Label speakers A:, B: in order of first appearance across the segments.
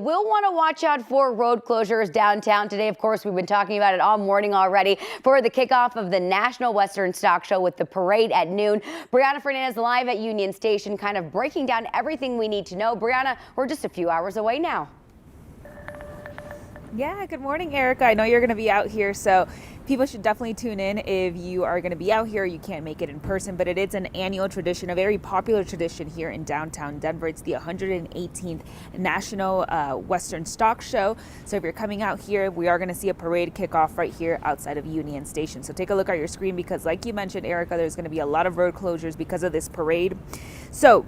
A: We'll want to watch out for road closures downtown today. Of course, we've been talking about it all morning already for the kickoff of the National Western Stock Show with the parade at noon. Brianna Fernandez live at Union Station, kind of breaking down everything we need to know. Brianna, we're just a few hours away now.
B: Yeah, good morning, Erica. I know you're going to be out here, so people should definitely tune in if you are going to be out here. You can't make it in person, but it is an annual tradition, a very popular tradition here in downtown Denver. It's the 118th National Western Stock Show. So if you're coming out here, we are going to see a parade kickoff right here outside of Union Station. So take a look at your screen because, like you mentioned, Erica, there's going to be a lot of road closures because of this parade. So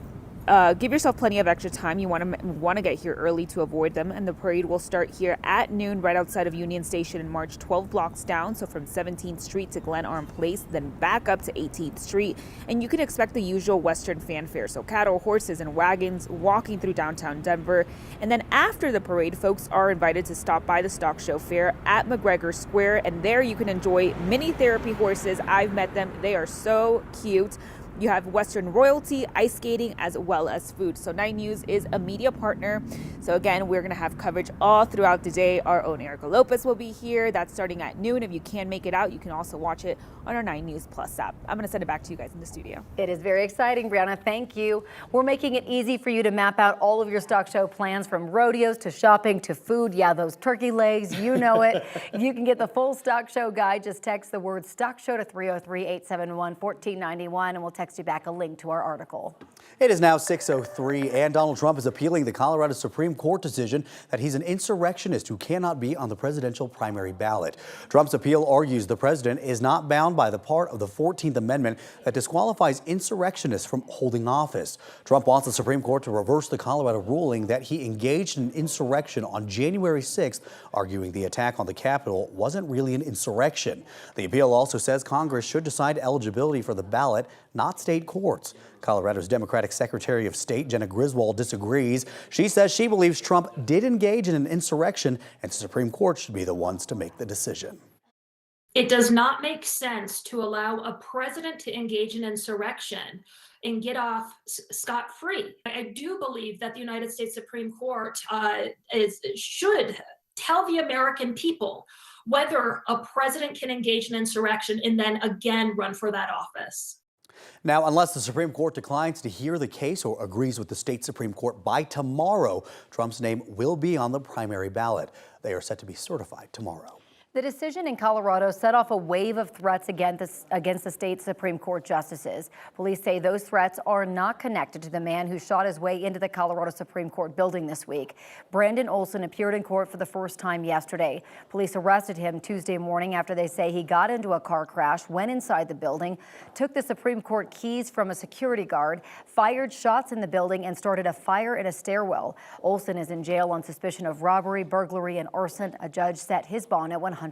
B: give yourself plenty of extra time. You want to get here early to avoid them, and the parade will start here at noon right outside of Union Station and march 12 blocks down, so from 17th Street to Glen Arm Place, then back up to 18th Street, and you can expect the usual Western fanfare, so cattle, horses, and wagons walking through downtown Denver. And then after the parade, folks are invited to stop by the Stock Show Fair at McGregor Square, and there you can enjoy mini therapy horses. I've met them. They are so cute. You have Western royalty, ice skating, as well as food. So 9 News is a media partner. So again, we're going to have coverage all throughout the day. Our own Erica Lopez will be here. That's starting at noon. If you can make it out, you can also watch it on our 9 News Plus app. I'm going to send it back to you guys in the studio.
A: It is very exciting, Brianna. Thank you. We're making it easy for you to map out all of your stock show plans, from rodeos to shopping to food. Yeah, those turkey legs, you know it. You can get the full stock show guide. Just text the word stock show to 303-871-1491 and we'll text you back a link to our article.
C: It is now 6:03 and Donald Trump is appealing the Colorado Supreme Court decision that he's an insurrectionist who cannot be on the presidential primary ballot. Trump's appeal argues the president is not bound by the part of the 14th Amendment that disqualifies insurrectionists from holding office. Trump wants the Supreme Court to reverse the Colorado ruling that he engaged in insurrection on January 6th, arguing the attack on the Capitol wasn't really an insurrection. The appeal also says Congress should decide eligibility for the ballot, not state courts. Colorado's Democratic Secretary of State, Jenna Griswold, disagrees. She says she believes Trump did engage in an insurrection and the Supreme Court should be the ones to make the decision.
D: It does not make sense to allow a president to engage in insurrection and get off scot-free. I do believe that the United States Supreme Court should tell the American people whether a president can engage in insurrection and then again run for that office.
C: Now, unless the Supreme Court declines to hear the case or agrees with the state Supreme Court by tomorrow, Trump's name will be on the primary ballot. They are set to be certified tomorrow.
A: The decision in Colorado set off a wave of threats against the state Supreme Court justices. Police say those threats are not connected to the man who shot his way into the Colorado Supreme Court building this week. Brandon Olson appeared in court for the first time yesterday. Police arrested him Tuesday morning after they say he got into a car crash, went inside the building, took the Supreme Court keys from a security guard, fired shots in the building, and started a fire in a stairwell. Olson is in jail on suspicion of robbery, burglary, and arson. A judge set his bond at $100,000.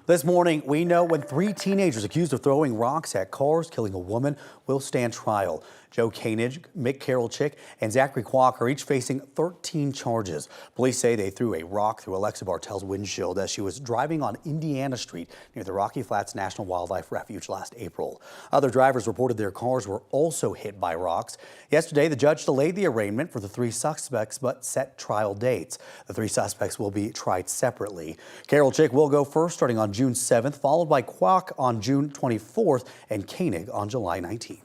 C: This morning, we know when 3 teenagers accused of throwing rocks at cars, killing a woman, will stand trial. Joe Koenig, Mick Carrollchick, and Zachary Kwok are each facing 13 charges. Police say they threw a rock through Alexa Bartel's windshield as she was driving on Indiana Street near the Rocky Flats National Wildlife Refuge last April. Other drivers reported their cars were also hit by rocks. Yesterday, the judge delayed the arraignment for the 3 suspects but set trial dates. The 3 suspects will be tried separately. Carrollchick will go first starting on June 7th, followed by Kwok on June 24th and Koenig on July 19th.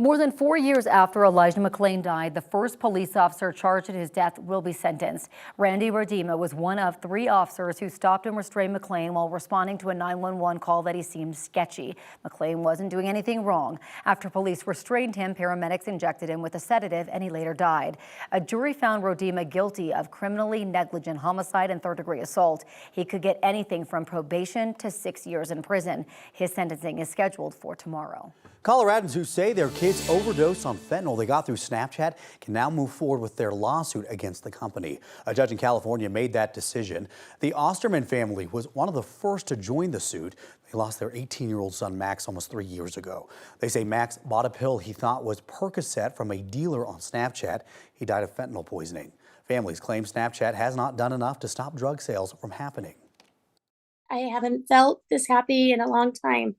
A: More than 4 years after Elijah McClain died, the first police officer charged in his death will be sentenced. Randy Rodima was one of 3 officers who stopped and restrained McClain while responding to a 911 call that he seemed sketchy. McClain wasn't doing anything wrong. After police restrained him, paramedics injected him with a sedative and he later died. A jury found Rodima guilty of criminally negligent homicide and third-degree assault. He could get anything from probation to 6 years in prison. His sentencing is scheduled for tomorrow.
C: Coloradans who say their kids overdosed on fentanyl they got through Snapchat can now move forward with their lawsuit against the company. A judge in California made that decision. The Osterman family was one of the first to join the suit. They lost their 18-year-old son, Max, almost 3 years ago. They say Max bought a pill he thought was Percocet from a dealer on Snapchat. He died of fentanyl poisoning. Families claim Snapchat has not done enough to stop drug sales from happening.
E: I haven't felt this happy in a long time.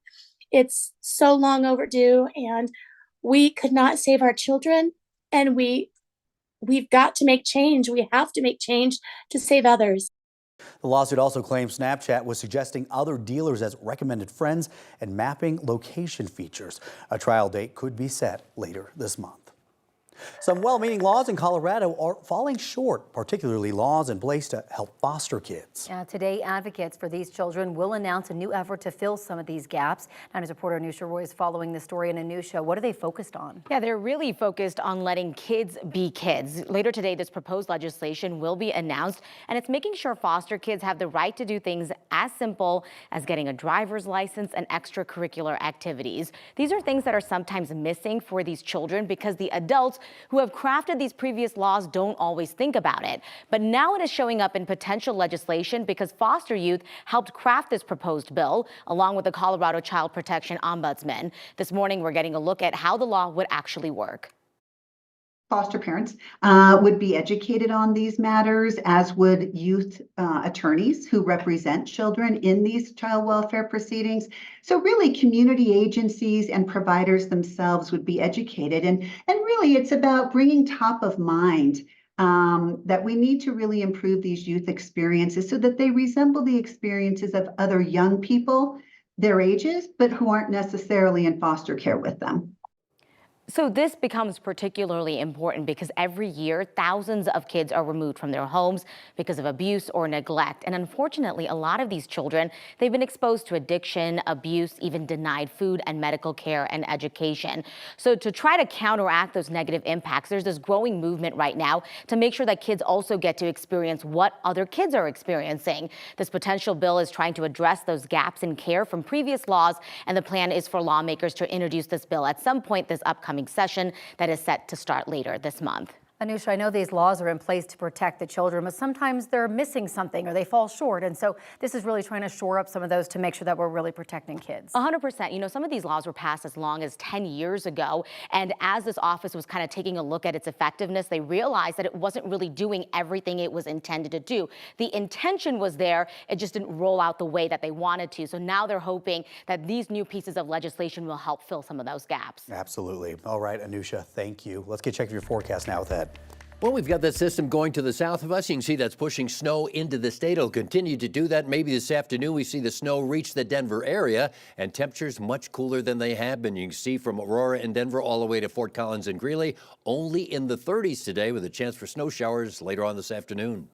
E: It's so long overdue, and we could not save our children, and we we've got to make change. We have to make change to save others.
C: The lawsuit also claims Snapchat was suggesting other dealers as recommended friends and mapping location features. A trial date could be set later this month. Some well-meaning laws in Colorado are falling short, particularly laws in place to help foster kids.
A: Today, advocates for these children will announce a new effort to fill some of these gaps. As reporter Anusha Roy is following the story. And Anusha, what are they focused on?
F: Yeah, they're really focused on letting kids be kids. Later today, this proposed legislation will be announced, and it's making sure foster kids have the right to do things as simple as getting a driver's license and extracurricular activities. These are things that are sometimes missing for these children because the adults who have crafted these previous laws don't always think about it. But now it is showing up in potential legislation because foster youth helped craft this proposed bill, along with the Colorado Child Protection Ombudsman. This morning, we're getting a look at how the law would actually work.
G: Foster parents would be educated on these matters, as would youth attorneys who represent children in these child welfare proceedings. So really, community agencies and providers themselves would be educated. And really, it's about bringing top of mind that we need to really improve these youth experiences so that they resemble the experiences of other young people their ages, but who aren't necessarily in foster care with them.
F: So this becomes particularly important because every year, thousands of kids are removed from their homes because of abuse or neglect. And unfortunately, a lot of these children, they've been exposed to addiction, abuse, even denied food and medical care and education. So to try to counteract those negative impacts, there's this growing movement right now to make sure that kids also get to experience what other kids are experiencing. This potential bill is trying to address those gaps in care from previous laws, and the plan is for lawmakers to introduce this bill at some point this upcoming session that is set to start later this month.
A: Anusha, I know these laws are in place to protect the children, but sometimes they're missing something or they fall short. And so this is really trying to shore up some of those to make sure that we're really protecting kids.
F: 100%. You know, some of these laws were passed as long as 10 years ago. And as this office was kind of taking a look at its effectiveness, they realized that it wasn't really doing everything it was intended to do. The intention was there. It just didn't roll out the way that they wanted to. So now they're hoping that these new pieces of legislation will help fill some of those gaps.
C: Absolutely. All right, Anusha, thank you. Let's get check your forecast now with Ed.
H: Well, we've got that system going to the south of us. You can see that's pushing snow into the state. It'll continue to do that. Maybe this afternoon we see the snow reach the Denver area, and temperatures much cooler than they have been. You can see from Aurora and Denver all the way to Fort Collins and Greeley, only in the 30s today with a chance for snow showers later on this afternoon.